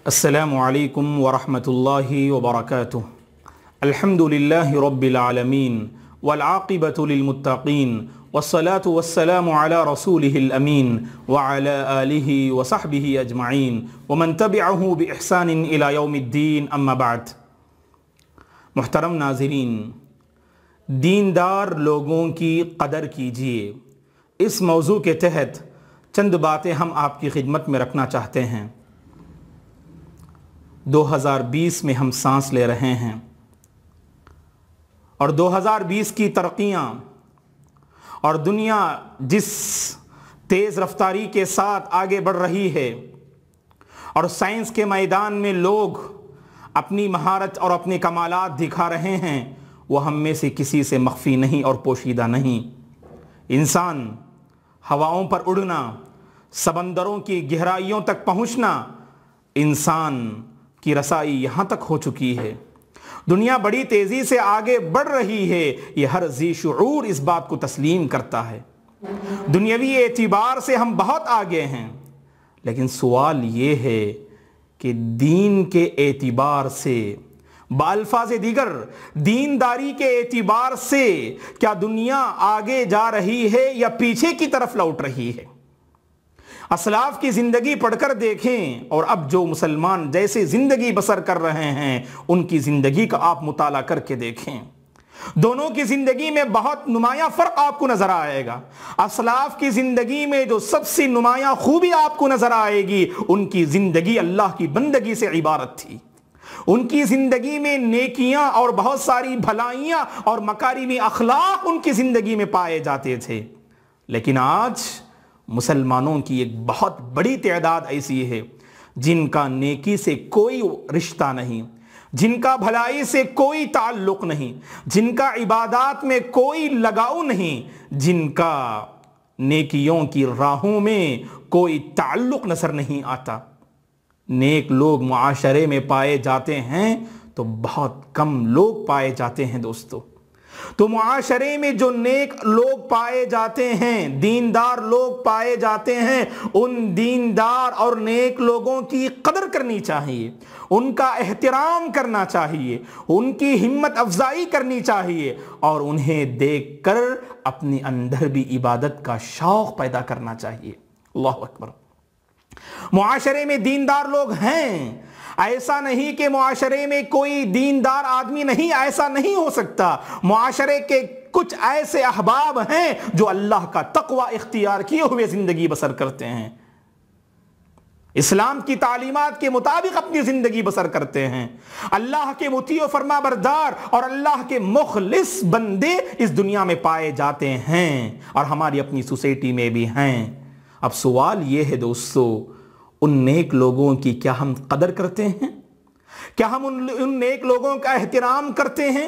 السلام علیکم ورحمۃ اللہ وبرکاتہ۔ الحمدللہ رب العالمین والعاقبۃ للمتقین والصلاة والسلام علی رسولہ الامین وعلی آلہ وصحبہ اجمعین ومن تبعہ بإحسان الی یوم الدین، اما بعد۔ محترم ناظرین، دیندار لوگوں کی قدر کیجیے، اس موضوع کے تحت چند باتیں ہم آپ کی خدمت میں رکھنا چاہتے ہیں۔ 2020 میں ہم سانس لے رہے ہیں اور 2020 کی ترقیاں اور دنیا جس تیز رفتاری کے ساتھ آگے بڑھ رہی ہے اور سائنس کے میدان میں لوگ اپنی مہارت اور اپنے کمالات دکھا رہے ہیں، وہ ہم میں سے کسی سے مخفی نہیں اور پوشیدہ نہیں۔ انسان ہواؤں پر اڑنا، سمندروں کی گہرائیوں تک پہنچنا، انسان کی رسائی یہاں تک ہو چکی ہے۔ دنیا بڑی تیزی سے آگے بڑھ رہی ہے، یہ ہر ذی شعور اس بات کو تسلیم کرتا ہے۔ دنیاوی اعتبار سے ہم بہت آگے ہیں، لیکن سوال یہ ہے کہ دین کے اعتبار سے، بالفاظ دیگر دینداری کے اعتبار سے کیا دنیا آگے جا رہی ہے یا پیچھے کی طرف لوٹ رہی ہے؟ اسلاف کی زندگی پڑھ کر دیکھیں اور اب جو مسلمان جیسے زندگی بسر کر رہے ہیں ان کی زندگی کا آپ مطالعہ کر کے دیکھیں۔ دونوں کی زندگی میں بہت نمایاں فرق آپ کو نظر آئے گا۔ اسلاف کی زندگی میں جو سب سے نمایاں خوبی آپ کو نظر آئے گی، ان کی زندگی اللہ کی بندگی سے عبارت تھی۔ ان کی زندگی میں نیکیاں اور بہت ساری بھلائیاں اور مکارمی اخلاق ان کی زندگی میں پائے جاتے تھے، لیکن آج مسلمانوں کی ایک بہت بڑی تعداد ایسی ہے جن کا نیکی سے کوئی رشتہ نہیں، جن کا بھلائی سے کوئی تعلق نہیں، جن کا عبادات میں کوئی لگاؤ نہیں، جن کا نیکیوں کی راہوں میں کوئی تعلق نظر نہیں آتا۔ نیک لوگ معاشرے میں پائے جاتے ہیں تو بہت کم لوگ پائے جاتے ہیں دوستو۔ تو معاشرے میں جو نیک لوگ پائے جاتے ہیں، دیندار لوگ پائے جاتے ہیں، ان دیندار اور نیک لوگوں کی قدر کرنی چاہیے، ان کا احترام کرنا چاہیے، ان کی ہمت افزائی کرنی چاہیے اور انہیں دیکھ کر اپنے اندر بھی عبادت کا شوق پیدا کرنا چاہیے۔ اللہ اکبر۔ معاشرے میں دیندار لوگ ہیں، ایسا نہیں کہ معاشرے میں کوئی دیندار آدمی نہیں، ایسا نہیں ہو سکتا۔ معاشرے کے کچھ ایسے احباب ہیں جو اللہ کا تقوی اختیار کیے ہوئے زندگی بسر کرتے ہیں، اسلام کی تعلیمات کے مطابق اپنی زندگی بسر کرتے ہیں، اللہ کے مطیع و فرما بردار اور اللہ کے مخلص بندے اس دنیا میں پائے جاتے ہیں اور ہماری اپنی سوسائٹی میں بھی ہیں۔ اب سوال یہ ہے دوستو، ان نیک لوگوں کی کیا ہم قدر کرتے ہیں؟ کیا ہم ان نیک لوگوں کا احترام کرتے ہیں؟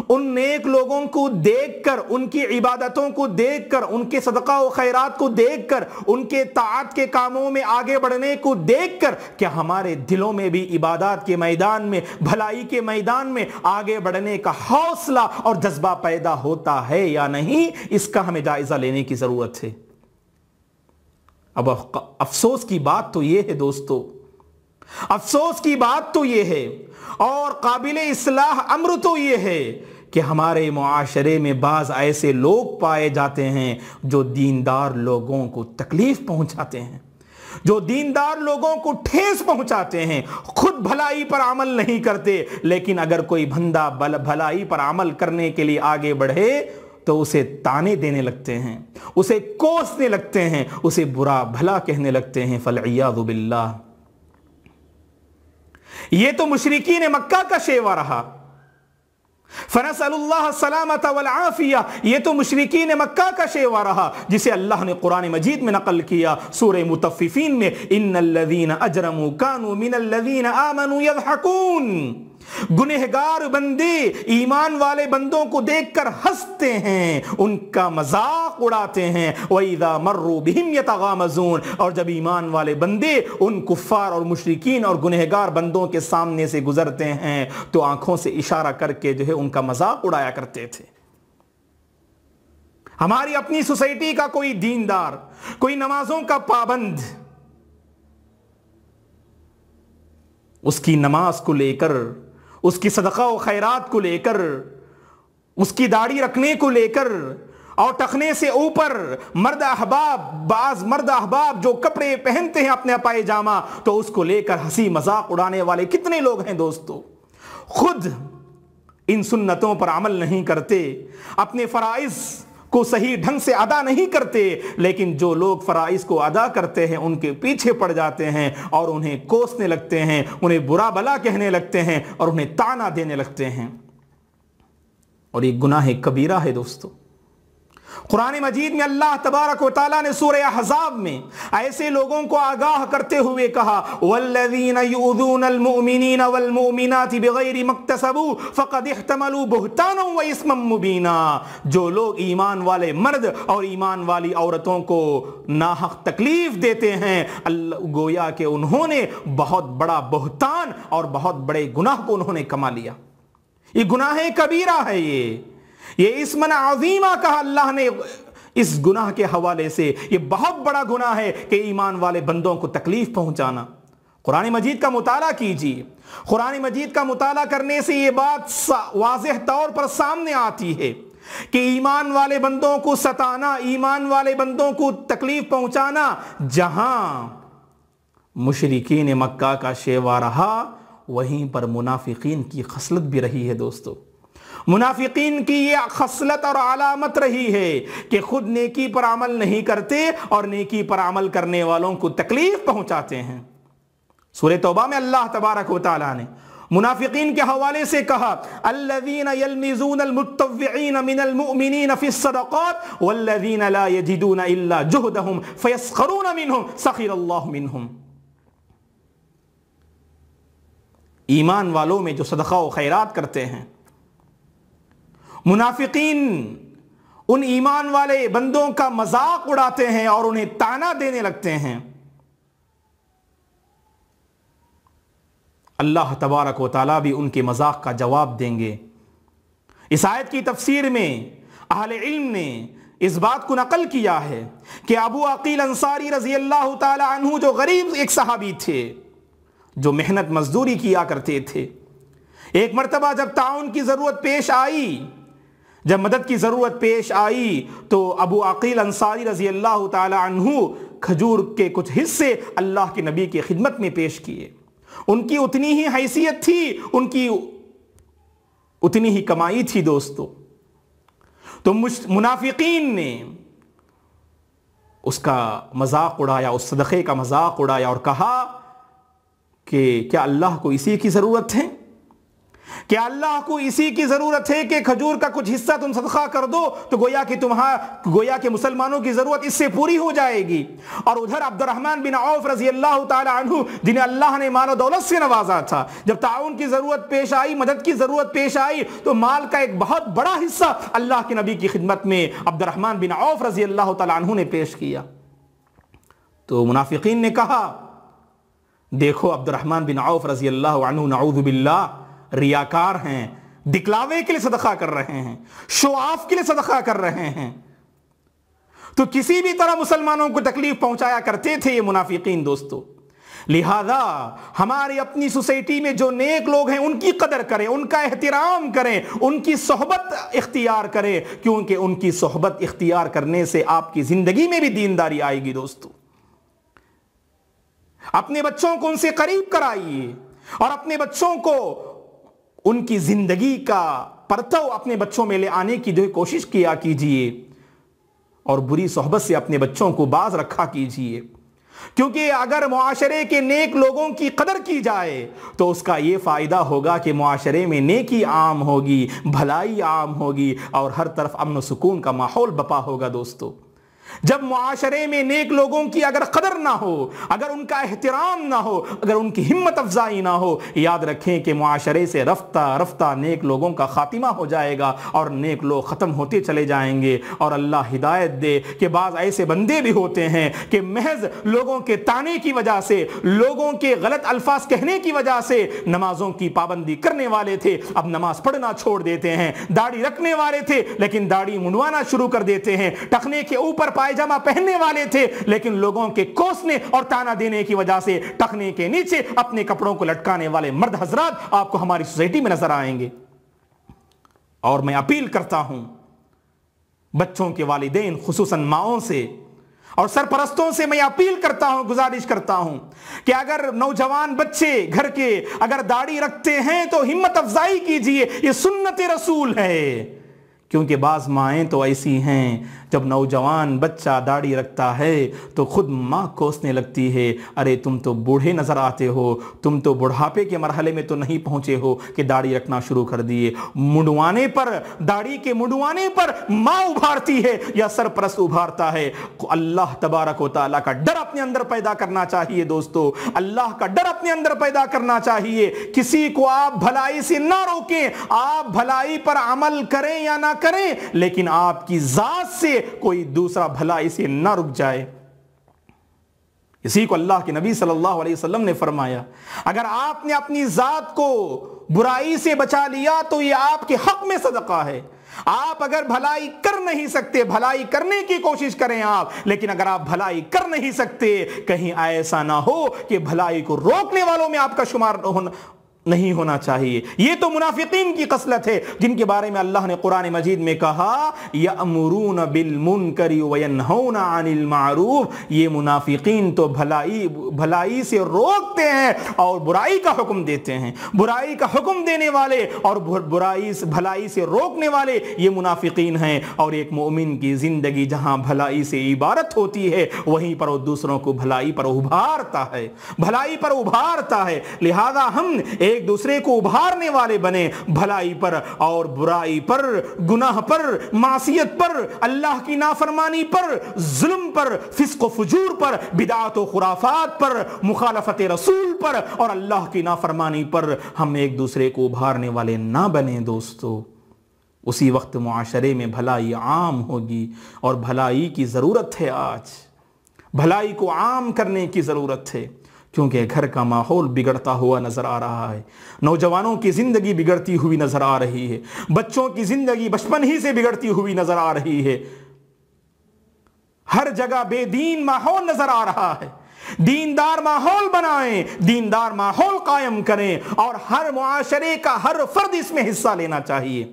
ان نیک لوگوں کو دیکھ کر، ان کی عبادتوں کو دیکھ کر، ان کے صدقہ و خیرات کو دیکھ کر، ان کے طاعت کے کاموں میں آگے بڑھنے کو دیکھ کر کیا ہمارے دلوں میں بھی عبادات کے میدان میں، بھلائی کے میدان میں آگے بڑھنے کا حوصلہ اور جذبہ پیدا ہوتا ہے یا نہیں؟ اس کا ہمیں جائزہ لینے کی ضرورت ہے۔ اب افسوس کی بات تو یہ ہے دوستو، افسوس کی بات تو یہ ہے اور قابل اصلاح امر تو یہ ہے کہ ہمارے معاشرے میں بعض ایسے لوگ پائے جاتے ہیں جو دیندار لوگوں کو تکلیف پہنچاتے ہیں، جو دیندار لوگوں کو ٹھیس پہنچاتے ہیں، خود بھلائی پر عمل نہیں کرتے، لیکن اگر کوئی بندہ بھلائی پر عمل کرنے کے لیے آگے بڑھے تو اسے تانے دینے لگتے ہیں، اسے کوسنے لگتے ہیں، اسے برا بھلا کہنے لگتے ہیں، فالعیاذ باللہ۔ یہ تو مشرکین مکہ کا شیوا رہا، فنسأل اللہ السلامۃ والعافیہ، یہ تو مشرکین مکہ کا شیوا رہا جسے اللہ نے قرآن مجید میں نقل کیا سورہ مطففین میں، ان الذین اجرموا کانوا من الذین آمنوا یضحکون۔ گنہگار بندے ایمان والے بندوں کو دیکھ کر ہنستے ہیں، ان کا مذاق اڑاتے ہیں، وَإِذَا مَرُّوا بِهِمْ يَتَغَامَزُونَ، اور جب ایمان والے بندے ان کفار اور مشرکین اور گنہگار بندوں کے سامنے سے گزرتے ہیں تو آنکھوں سے اشارہ کر کے جو ہے ان کا مذاق اڑایا کرتے تھے۔ ہماری اپنی سوسائٹی کا کوئی دیندار، کوئی نمازوں کا پابند، اس کی نماز کو لے کر، اس کی صدقہ و خیرات کو لے کر، اس کی داڑھی رکھنے کو لے کر، اور ٹخنے سے اوپر بعض مرد احباب جو کپڑے پہنتے ہیں اپنے پائجامہ، تو اس کو لے کر ہنسی مذاق اڑانے والے کتنے لوگ ہیں دوستو۔ خود ان سنتوں پر عمل نہیں کرتے، اپنے فرائض کو صحیح ڈھنگ سے ادا نہیں کرتے، لیکن جو لوگ فرائض کو ادا کرتے ہیں ان کے پیچھے پڑ جاتے ہیں اور انہیں کوسنے لگتے ہیں، انہیں برا بلا کہنے لگتے ہیں اور انہیں طعنہ دینے لگتے ہیں، اور یہ گناہ کبیرہ ہے دوستو۔ قرآن مجید میں اللہ تبارک و تعالیٰ نے سورہ احزاب میں ایسے لوگوں کو آگاہ کرتے ہوئے کہا والذین یؤذون المؤمنین والمؤمنات بغیر ما اکتسبوا فقد احتملوا بہتانا واثما مبینا، جو لوگ ایمان والے مرد اور ایمان والی عورتوں کو ناحق تکلیف دیتے ہیں، گویا کہ انہوں نے بہت بڑا بہتان اور بہت بڑے گناہ کو انہوں نے کما لیا۔ یہ گناہ کبیرہ ہے، یہ اسمن عظیمہ کہا اللہ نے اس گناہ کے حوالے سے۔ یہ بہت بڑا گناہ ہے کہ ایمان والے بندوں کو تکلیف پہنچانا۔ قرآن مجید کا مطالعہ کیجیے، قرآن مجید کا مطالعہ کرنے سے یہ بات واضح طور پر سامنے آتی ہے کہ ایمان والے بندوں کو ستانا، ایمان والے بندوں کو تکلیف پہنچانا، جہاں مشرکین مکہ کا شیوا رہا وہیں پر منافقین کی خصلت بھی رہی ہے دوستو۔ منافقین کی یہ خصلت اور علامت رہی ہے کہ خود نیکی پر عمل نہیں کرتے اور نیکی پر عمل کرنے والوں کو تکلیف پہنچاتے ہیں۔ سورہ توبہ میں اللہ تبارک و تعالیٰ نے منافقین کے حوالے سے کہا الذین یلمزون المتطوعین من المؤمنین فی الصدقات والذین لا یجدون الا جہدہم فیسخرون منہم سخر اللہ منہم۔ ایمان والوں میں جو صدقہ و خیرات کرتے ہیں، منافقین ان ایمان والے بندوں کا مذاق اڑاتے ہیں اور انہیں طعنہ دینے لگتے ہیں۔ اللہ تبارک و تعالیٰ بھی ان کے مذاق کا جواب دیں گے۔ اس آیت کی تفسیر میں اہل علم نے اس بات کو نقل کیا ہے کہ ابو عقیل انصاری رضی اللہ تعالی عنہ جو غریب ایک صحابی تھے، جو محنت مزدوری کیا کرتے تھے، ایک مرتبہ جب تعاون کی ضرورت پیش آئی، جب مدد کی ضرورت پیش آئی، تو ابو عقیل انصاری رضی اللہ تعالی عنہ کھجور کے کچھ حصے اللہ کے نبی کی خدمت میں پیش کیے۔ ان کی اتنی ہی حیثیت تھی، ان کی اتنی ہی کمائی تھی دوستو۔ تو منافقین نے اس کا مذاق اڑایا، اس صدقے کا مذاق اڑایا اور کہا کہ کیا اللہ کو اسی کی ضرورت ہے؟ کیا اللہ کو اسی کی ضرورت ہے کہ کھجور کا کچھ حصہ تم صدقہ کر دو تو گویا کہ مسلمانوں کی ضرورت اس سے پوری ہو جائے گی؟ اور ادھر عبد الرحمن بن عوف رضی اللہ تعالی عنہ جنہیں اللہ نے مال و دولت سے نوازا تھا، جب تعاون کی ضرورت پیش آئی، مدد کی ضرورت پیش آئی، تو مال کا ایک بہت بڑا حصہ اللہ کے نبی کی خدمت میں عبد الرحمن بن عوف رضی اللہ تعالی عنہ نے پیش کیا۔ تو منافقین نے کہا دیکھو عبد الرحمن بن عوف رضی اللہ عنہ نعوذ باللہ ریاکار ہیں، دکھلاوے کے لیے صدقہ کر رہے ہیں، شو آف کے لیے صدقہ کر رہے ہیں۔ تو کسی بھی طرح مسلمانوں کو تکلیف پہنچایا کرتے تھے یہ منافقین دوستو۔ لہذا ہماری اپنی سوسائٹی میں جو نیک لوگ ہیں ان کی قدر کریں، ان کا احترام کریں، ان کی صحبت اختیار کریں، کیونکہ ان کی صحبت اختیار کرنے سے آپ کی زندگی میں بھی دینداری آئے گی دوستو۔ اپنے بچوں کو ان سے قریب کرائیے اور اپنے بچوں کو ان کی زندگی کا پرتو اپنے بچوں میں لے آنے کی جو کوشش کیا کیجیے، اور بری صحبت سے اپنے بچوں کو باز رکھا کیجیے، کیونکہ اگر معاشرے کے نیک لوگوں کی قدر کی جائے تو اس کا یہ فائدہ ہوگا کہ معاشرے میں نیکی عام ہوگی، بھلائی عام ہوگی اور ہر طرف امن و سکون کا ماحول بپا ہوگا دوستو۔ جب معاشرے میں نیک لوگوں کی اگر قدر نہ ہو، اگر ان کا احترام نہ ہو، اگر ان کی ہمت افزائی نہ ہو، یاد رکھیں کہ معاشرے سے رفتہ رفتہ نیک لوگوں کا خاتمہ ہو جائے گا اور نیک لوگ ختم ہوتے چلے جائیں گے۔ اور اللہ ہدایت دے کہ بعض ایسے بندے بھی ہوتے ہیں کہ محض لوگوں کے طعنے کی وجہ سے، لوگوں کے غلط الفاظ کہنے کی وجہ سے نمازوں کی پابندی کرنے والے تھے، اب نماز پڑھنا چھوڑ دیتے ہیں، داڑھی رکھنے والے تھے لیکن داڑھی منڈوانا شروع کر دیتے ہیں، ٹخنے کے اوپر پائجامہ پہننے والے تھے، لیکن لوگوں کے کوسنے اور تانا دینے کی وجہ سے ٹخنے کے نیچے اپنے کپڑوں کو لٹکانے والے مرد حضرات آپ کو ہماری سوسائٹی میں نظر آئیں گے۔ اور میں اپیل کرتا ہوں بچوں کے والدین خصوصاً ماؤں سے اور سرپرستوں سے، میں اپیل کرتا ہوں، گزارش کرتا ہوں کہ اگر نوجوان بچے گھر کے اگر داڑھی رکھتے ہیں تو ہمت افزائی کیجئے، یہ سنت رسول ہے۔ کیونکہ بعض مائیں تو ایسی ہیں جب نوجوان بچہ داڑھی رکھتا ہے تو خود ماں کوسنے لگتی ہے، ارے تم تو بوڑھے نظر آتے ہو، تم تو بڑھاپے کے مرحلے میں تو نہیں پہنچے ہو کہ داڑھی رکھنا شروع کر دیے۔ منڈوانے پر، داڑھی کے منڈوانے پر ماں ابھارتی ہے یا سرپرست ابھارتا ہے۔ اللہ تبارک و تعالیٰ کا ڈر اپنے اندر پیدا کرنا چاہیے دوستو، اللہ کا ڈر اپنے اندر پیدا کرنا چاہیے۔ کسی کو آپ بھلائی سے نہ روکیں، آپ بھلائی پر عمل کریں یا نہ کریں، لیکن آپ کی ذات سے کوئی دوسرا بھلائی سے نہ رک جائے۔ اسی کو اللہ کے نبی صلی اللہ علیہ وسلم نے فرمایا، اگر آپ نے اپنی ذات کو برائی سے بچا لیا تو یہ آپ کے حق میں صدقہ ہے۔ آپ اگر بھلائی کر نہیں سکتے، بھلائی کرنے کی کوشش کریں آپ، لیکن اگر آپ بھلائی کر نہیں سکتے، کہیں ایسا نہ ہو کہ بھلائی کو روکنے والوں میں آپ کا شمار نہیں ہونا چاہیے۔ یہ تو منافقین کی خصلت ہے جن کے بارے میں اللہ نے قرآن مجید میں کہا یأمرون بالمنکر وینہون عن المعروف، یہ منافقین تو بھلائی سے روکتے ہیں اور برائی کا حکم دیتے ہیں۔ برائی کا حکم دینے والے اور بھلائی سے روکنے والے یہ منافقین ہیں۔ اور ایک مومن کی زندگی جہاں بھلائی سے عبارت ہوتی ہے وہیں پر وہ دوسروں کو بھلائی پر ابھارتا ہے، بھلائی پر ابھارتا ہے۔ لہذا ہم ایک دوسرے کو ابھارنے والے بنے، بھلائی پر اور برائی پر، گناہ پر، معصیت پر، اللہ کی نافرمانی پر، ظلم پر، فسق و فجور پر، بدعات و خرافات پر، مخالفت رسول پر اور اللہ کی نافرمانی پر ہم ایک دوسرے کو ابھارنے والے نہ بنیں دوستو۔ اسی وقت معاشرے میں بھلائی عام ہوگی، اور بھلائی کی ضرورت ہے۔ آج بھلائی کو عام کرنے کی ضرورت ہے، کیونکہ گھر کا ماحول بگڑتا ہوا نظر آ رہا ہے، نوجوانوں کی زندگی بگڑتی ہوئی نظر آ رہی ہے، بچوں کی زندگی بچپن ہی سے بگڑتی ہوئی نظر آ رہی ہے، ہر جگہ بے دین ماحول نظر آ رہا ہے۔ دیندار ماحول بنائیں، دیندار ماحول قائم کریں، اور ہر معاشرے کا ہر فرد اس میں حصہ لینا چاہیے۔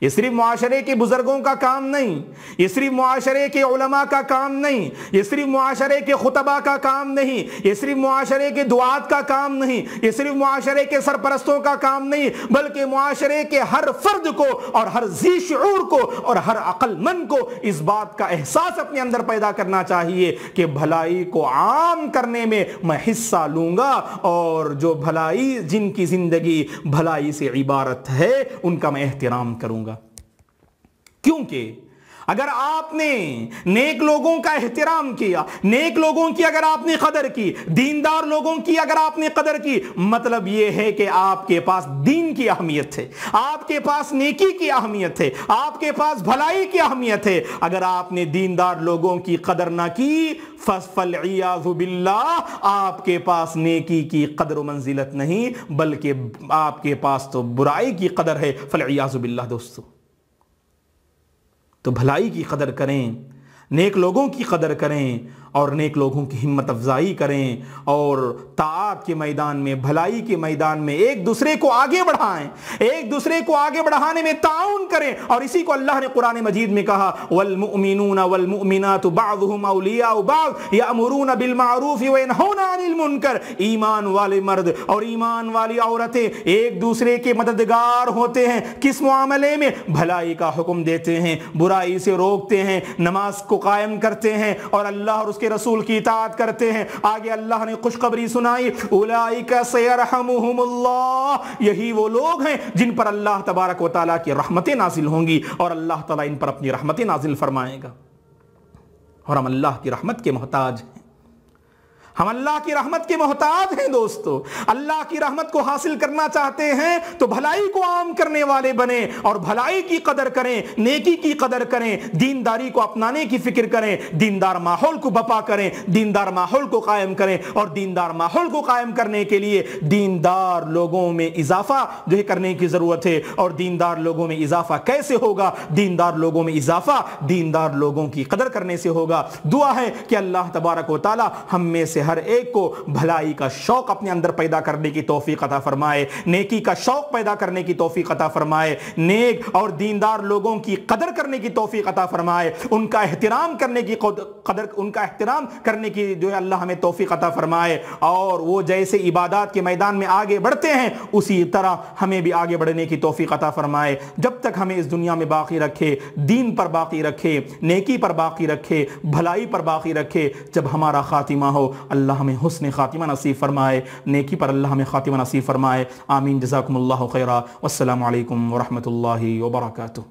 یہ صرف معاشرے کے بزرگوں کا کام نہیں، یہ صرف معاشرے کے علماء کا کام نہیں، یہ صرف معاشرے کے خطبہ کا کام نہیں، یہ صرف معاشرے کے دعات کا کام نہیں، یہ صرف معاشرے کے سرپرستوں کا کام نہیں، بلکہ معاشرے کے ہر فرد کو اور ہر ذی شعور کو اور ہر عقل مند کو اس بات کا احساس اپنے اندر پیدا کرنا چاہیے کہ بھلائی کو عام کرنے میں میں حصہ لوں گا، اور جو بھلائی، جن کی زندگی بھلائی سے عبارت ہے، ان کا میں احترام کروں گا۔ کیونکہ اگر آپ نے نیک لوگوں کا احترام کیا، نیک لوگوں کی اگر آپ نے قدر کی، دیندار لوگوں کی اگر آپ نے قدر کی، مطلب یہ ہے کہ آپ کے پاس دین کی اہمیت ہے، آپ کے پاس نیکی کی اہمیت ہے، آپ کے پاس بھلائی کی اہمیت ہے۔ اگر آپ نے دیندار لوگوں کی قدر نہ کی، فَالْعِيَاذُ بِاللَّهِ، آپ کے پاس نیکی کی قدر و منزلت نہیں، بلکہ آپ کے پاس تو برائی کی قدر ہے۔ فَالْعِيَاذُ بِاللَّهِ دوستو، تو بھلائی کی قدر کریں، نیک لوگوں کی قدر کریں، اور نیک لوگوں کی ہمت افزائی کریں، اور طاعات کے میدان میں، بھلائی کے میدان میں ایک دوسرے کو آگے بڑھائیں، ایک دوسرے کو آگے بڑھانے میں تعاون کریں۔ اور اسی کو اللہ نے قرآن مجید میں کہا والمؤمنون والمؤمنات بعضهم اولیاء بعض یأمرون بالمعروف وینہون عن المنکر، ایمان والے مرد اور ایمان والی عورتیں ایک دوسرے کے مددگار ہوتے ہیں۔ کس معاملے میں؟ بھلائی کا حکم دیتے ہیں، برائی سے روکتے ہیں، نماز کو قائم کرتے ہیں، اور اللہ اور اس کے رسول کی اطاعت کرتے ہیں۔ آگے اللہ نے خوشخبری سنائی، اولئک سیرحمہم اللہ، یہی وہ لوگ ہیں جن پر اللہ تبارک و تعالیٰ کی رحمتیں نازل ہوں گی، اور اللہ تعالیٰ ان پر اپنی رحمتیں نازل فرمائے گا، اور ہم اللہ کی رحمت کے محتاج ہیں۔ ہم اللہ کی رحمت کے محتاج ہیں دوستو. اللہ کی رحمت کو حاصل کرنا چاہتے ہیں تو بھلائی کو عام کرنے والے بنیں اور بھلائی کی قدر کریں, نیکی کی قدر کریں, دینداری کو اپنانے کی فکر کریں, دیندار ماحول کو بپا کریں, دیندار ماحول کو قائم کریں. اور دیندار ماحول کو قائم کرنے کے لیے دیندار لوگوں میں اضافہ جو ہے کرنے کی ضرورت ہے. اور دیندار لوگوں میں اضافہ کیسے ہوگا؟ دیندار لوگوں میں اضافہ دیندار لوگوں کی قدر کرنے سے ہوگا. دعا ہے کہ اللہ تبارک و تعالی ہم میں سے ہر ایک کو بھلائی کا شوق اپنے اندر پیدا کرنے کی توفیق عطا فرمائے, نیکی کا شوق پیدا کرنے کی توفیق عطا فرمائے, نیک اور دیندار لوگوں کی قدر کرنے کی توفیق عطا فرمائے, ان کا احترام کرنے کی ان کا احترام کرنے کی جو ہے اللہ ہمیں توفیق عطا فرمائے. اور وہ جیسے عبادات کے میدان میں آگے بڑھتے ہیں اسی طرح ہمیں بھی آگے بڑھنے کی توفیق عطا فرمائے. جب تک ہمیں اس دنیا میں باقی رکھے, دین پر باقی رکھے, نیکی پر باقی رکھے, بھلائی پر باقی رکھے. جب ہمارا خاتمہ ہو اللہ ہمیں حسن خاتمہ نصیب فرمائے, نیکی پر اللہ ہمیں خاتمہ نصیب فرمائے. آمین. جزاکم اللہ خیرا. والسلام علیکم ورحمۃ اللہ وبرکاتہ.